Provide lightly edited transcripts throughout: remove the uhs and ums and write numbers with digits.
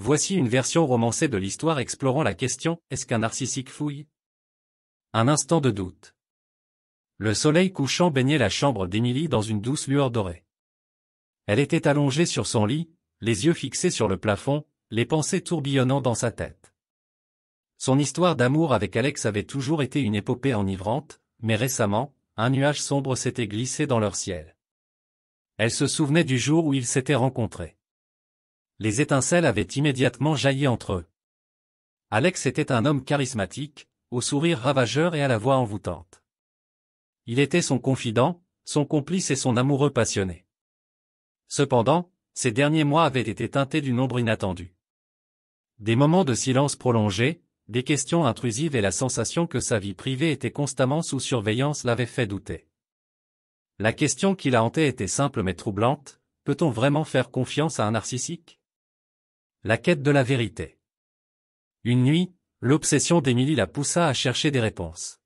Voici une version romancée de l'histoire explorant la question « Est-ce qu'un narcissique fouille ?» Un instant de doute. Le soleil couchant baignait la chambre d'Émilie dans une douce lueur dorée. Elle était allongée sur son lit, les yeux fixés sur le plafond, les pensées tourbillonnant dans sa tête. Son histoire d'amour avec Alex avait toujours été une épopée enivrante, mais récemment, un nuage sombre s'était glissé dans leur ciel. Elle se souvenait du jour où ils s'étaient rencontrés. Les étincelles avaient immédiatement jailli entre eux. Alex était un homme charismatique, au sourire ravageur et à la voix envoûtante. Il était son confident, son complice et son amoureux passionné. Cependant, ces derniers mois avaient été teintés d'une ombre inattendue. Des moments de silence prolongés, des questions intrusives et la sensation que sa vie privée était constamment sous surveillance l'avaient fait douter. La question qui la hantait était simple mais troublante, peut-on vraiment faire confiance à un narcissique ? La quête de la vérité. Une nuit, l'obsession d'Émilie la poussa à chercher des réponses.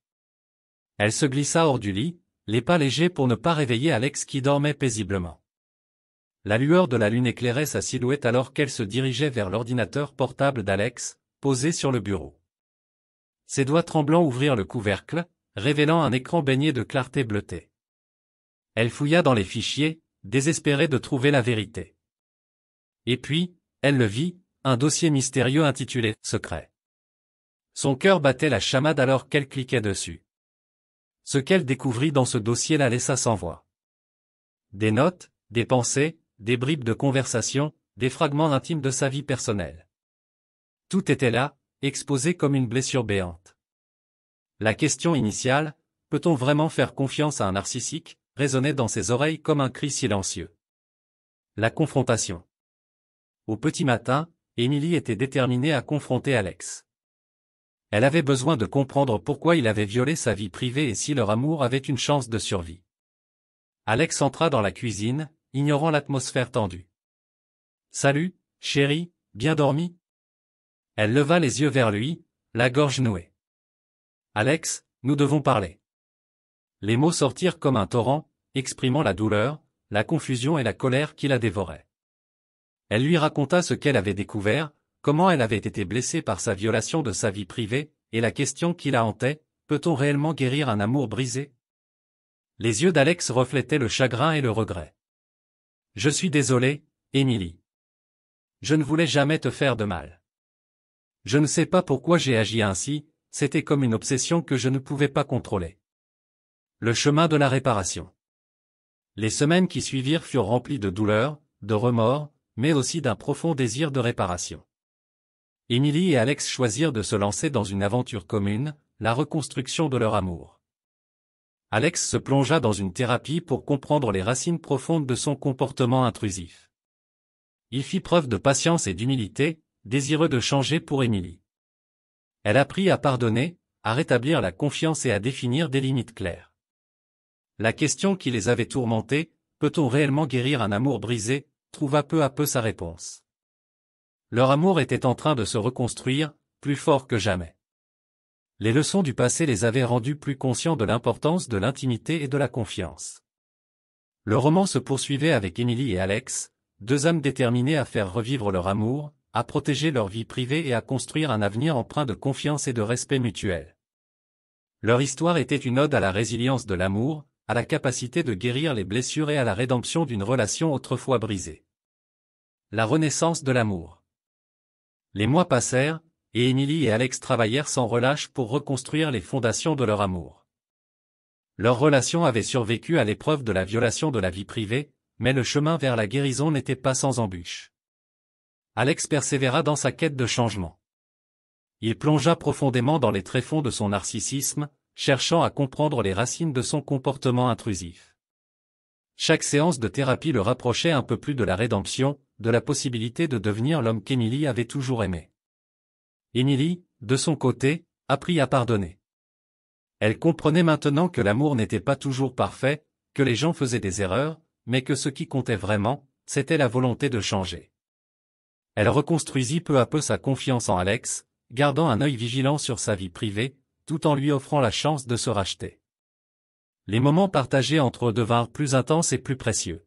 Elle se glissa hors du lit, les pas légers pour ne pas réveiller Alex qui dormait paisiblement. La lueur de la lune éclairait sa silhouette alors qu'elle se dirigeait vers l'ordinateur portable d'Alex, posé sur le bureau. Ses doigts tremblants ouvrirent le couvercle, révélant un écran baigné de clarté bleutée. Elle fouilla dans les fichiers, désespérée de trouver la vérité. Et puis, elle le vit, un dossier mystérieux intitulé « Secret ». Son cœur battait la chamade alors qu'elle cliquait dessus. Ce qu'elle découvrit dans ce dossier la laissa sans voix. Des notes, des pensées, des bribes de conversation, des fragments intimes de sa vie personnelle. Tout était là, exposé comme une blessure béante. La question initiale, peut-on vraiment faire confiance à un narcissique, résonnait dans ses oreilles comme un cri silencieux. La confrontation. Au petit matin, Émilie était déterminée à confronter Alex. Elle avait besoin de comprendre pourquoi il avait violé sa vie privée et si leur amour avait une chance de survie. Alex entra dans la cuisine, ignorant l'atmosphère tendue. « Salut, chérie, bien dormi ?» Elle leva les yeux vers lui, la gorge nouée. « Alex, nous devons parler. » Les mots sortirent comme un torrent, exprimant la douleur, la confusion et la colère qui la dévoraient. Elle lui raconta ce qu'elle avait découvert, comment elle avait été blessée par sa violation de sa vie privée, et la question qui la hantait, peut-on réellement guérir un amour brisé ? Les yeux d'Alex reflétaient le chagrin et le regret. « Je suis désolé, Émilie. Je ne voulais jamais te faire de mal. Je ne sais pas pourquoi j'ai agi ainsi, c'était comme une obsession que je ne pouvais pas contrôler. » Le chemin de la réparation. Les semaines qui suivirent furent remplies de douleur, de remords, mais aussi d'un profond désir de réparation. Émilie et Alex choisirent de se lancer dans une aventure commune, la reconstruction de leur amour. Alex se plongea dans une thérapie pour comprendre les racines profondes de son comportement intrusif. Il fit preuve de patience et d'humilité, désireux de changer pour Émilie. Elle apprit à pardonner, à rétablir la confiance et à définir des limites claires. La question qui les avait tourmentés, peut-on réellement guérir un amour brisé, trouva peu à peu sa réponse. Leur amour était en train de se reconstruire, plus fort que jamais. Les leçons du passé les avaient rendus plus conscients de l'importance de l'intimité et de la confiance. Le roman se poursuivait avec Émilie et Alex, deux âmes déterminées à faire revivre leur amour, à protéger leur vie privée et à construire un avenir empreint de confiance et de respect mutuel. Leur histoire était une ode à la résilience de l'amour, à la capacité de guérir les blessures et à la rédemption d'une relation autrefois brisée. La renaissance de l'amour. Les mois passèrent, et Émilie et Alex travaillèrent sans relâche pour reconstruire les fondations de leur amour. Leur relation avait survécu à l'épreuve de la violation de la vie privée, mais le chemin vers la guérison n'était pas sans embûches. Alex persévéra dans sa quête de changement. Il plongea profondément dans les tréfonds de son narcissisme, cherchant à comprendre les racines de son comportement intrusif. Chaque séance de thérapie le rapprochait un peu plus de la rédemption, de la possibilité de devenir l'homme qu'Émilie avait toujours aimé. Émilie, de son côté, apprit à pardonner. Elle comprenait maintenant que l'amour n'était pas toujours parfait, que les gens faisaient des erreurs, mais que ce qui comptait vraiment, c'était la volonté de changer. Elle reconstruisit peu à peu sa confiance en Alex, gardant un œil vigilant sur sa vie privée, tout en lui offrant la chance de se racheter. Les moments partagés entre eux devinrent plus intenses et plus précieux.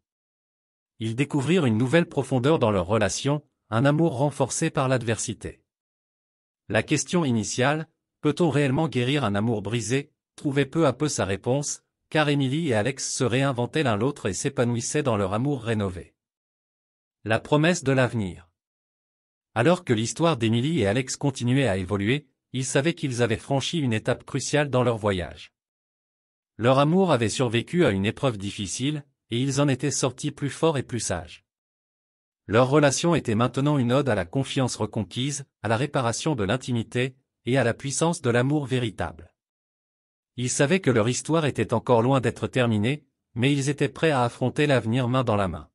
Ils découvrirent une nouvelle profondeur dans leur relation, un amour renforcé par l'adversité. La question initiale, peut-on réellement guérir un amour brisé, trouvait peu à peu sa réponse, car Emily et Alex se réinventaient l'un l'autre et s'épanouissaient dans leur amour rénové. La promesse de l'avenir. Alors que l'histoire d'Emily et Alex continuait à évoluer, ils savaient qu'ils avaient franchi une étape cruciale dans leur voyage. Leur amour avait survécu à une épreuve difficile, et ils en étaient sortis plus forts et plus sages. Leur relation était maintenant une ode à la confiance reconquise, à la réparation de l'intimité, et à la puissance de l'amour véritable. Ils savaient que leur histoire était encore loin d'être terminée, mais ils étaient prêts à affronter l'avenir main dans la main.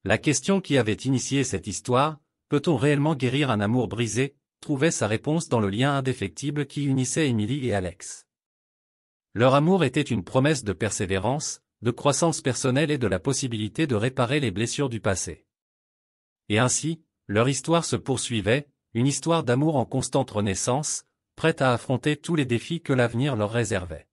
La question qui avait initié cette histoire, peut-on réellement guérir un amour brisé, trouvait sa réponse dans le lien indéfectible qui unissait Emily et Alex. Leur amour était une promesse de persévérance, de croissance personnelle et de la possibilité de réparer les blessures du passé. Et ainsi, leur histoire se poursuivait, une histoire d'amour en constante renaissance, prête à affronter tous les défis que l'avenir leur réservait.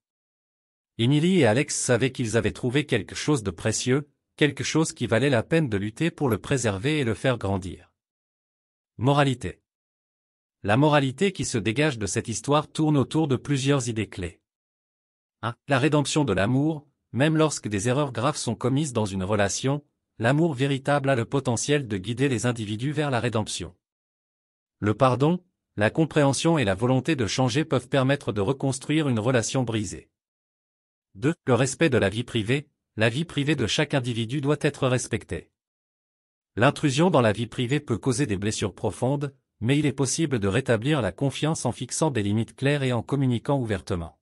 Emily et Alex savaient qu'ils avaient trouvé quelque chose de précieux, quelque chose qui valait la peine de lutter pour le préserver et le faire grandir. Moralité. La moralité qui se dégage de cette histoire tourne autour de plusieurs idées clés. 1. La rédemption de l'amour, même lorsque des erreurs graves sont commises dans une relation, l'amour véritable a le potentiel de guider les individus vers la rédemption. Le pardon, la compréhension et la volonté de changer peuvent permettre de reconstruire une relation brisée. 2. Le respect de la vie privée de chaque individu doit être respectée. L'intrusion dans la vie privée peut causer des blessures profondes, mais il est possible de rétablir la confiance en fixant des limites claires et en communiquant ouvertement.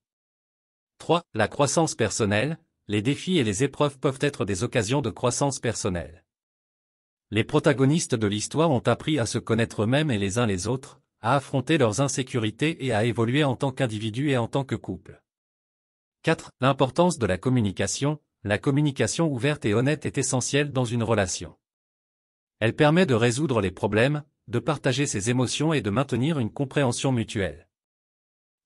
3. La croissance personnelle, les défis et les épreuves peuvent être des occasions de croissance personnelle. Les protagonistes de l'histoire ont appris à se connaître eux-mêmes et les uns les autres, à affronter leurs insécurités et à évoluer en tant qu'individus et en tant que couple. 4. L'importance de la communication ouverte et honnête est essentielle dans une relation. Elle permet de résoudre les problèmes, de partager ses émotions et de maintenir une compréhension mutuelle.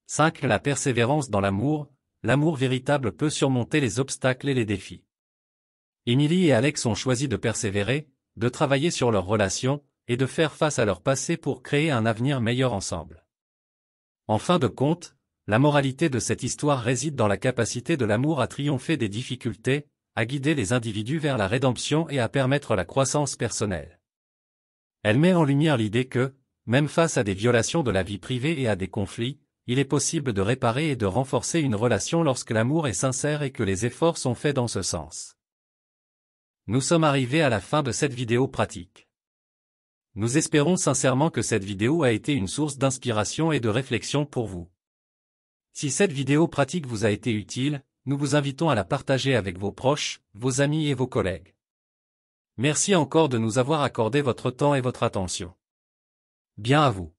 5. La persévérance dans l'amour véritable peut surmonter les obstacles et les défis. Emily et Alex ont choisi de persévérer, de travailler sur leur relation, et de faire face à leur passé pour créer un avenir meilleur ensemble. En fin de compte, la moralité de cette histoire réside dans la capacité de l'amour à triompher des difficultés, à guider les individus vers la rédemption et à permettre la croissance personnelle. Elle met en lumière l'idée que, même face à des violations de la vie privée et à des conflits, il est possible de réparer et de renforcer une relation lorsque l'amour est sincère et que les efforts sont faits dans ce sens. Nous sommes arrivés à la fin de cette vidéo pratique. Nous espérons sincèrement que cette vidéo a été une source d'inspiration et de réflexion pour vous. Si cette vidéo pratique vous a été utile, nous vous invitons à la partager avec vos proches, vos amis et vos collègues. Merci encore de nous avoir accordé votre temps et votre attention. Bien à vous.